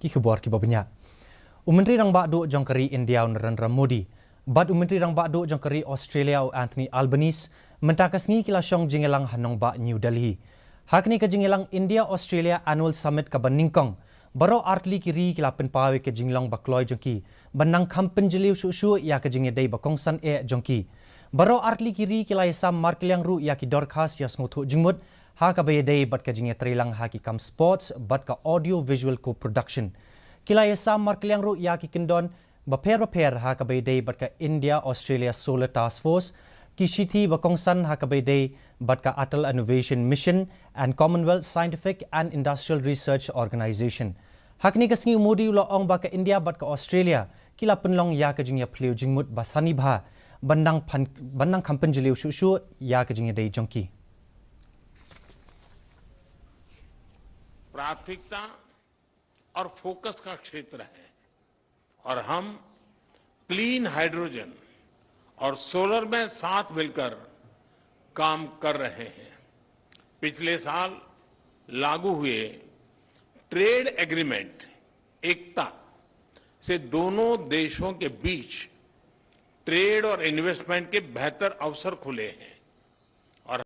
ki khubor ki babnya. Menteri Rang Bakdo Jongkari India Narendra Modi, bad Menteri Rang Bakdo Jongkari Australia Anthony Albanese mentakas ngi kila syong jingelang Hanong Ba New Delhi. Hakni ka jingelang India Australia Annual Summit ka Baningkong. Baro artli kiri kila penpawe ke jinglang bakloi jongki. Banang kampen jeliu su ya ke jinge dei bakongsan jongki. Baro artli kiri kila yasam markliang ru ya ki dorkas ya snguthu jingmut. Ha ka baye dei bat ka jinge trilang ha ki kam sports bat ka audio visual co-production. Kila yasam markliang ru ya ki kindon baper ha ka baye dei bat ka India Australia Solar Task Force. Kishiti bakongsan ha ka baye dei bat ka Atal Innovation Mission and Commonwealth Scientific and Industrial Research Organization. Hakni kasngi umudi ulo ong ba ka India bat ka Australia kila penlong ya ka jingya pliu jingmut basani bha bandang kampen jeliu shu ya ka jingya dei jongki. प्राथमिकता और फोकस का क्षेत्र है और हम clean hydrogen और सोलर में साथ मिलकर काम कर रहे हैं। पिछले साल लागू हुए ट्रेड एग्रीमेंट एकता से दोनों देशों के बीच ट्रेड और इन्वेस्टमेंट के बेहतर अवसर खुले हैं।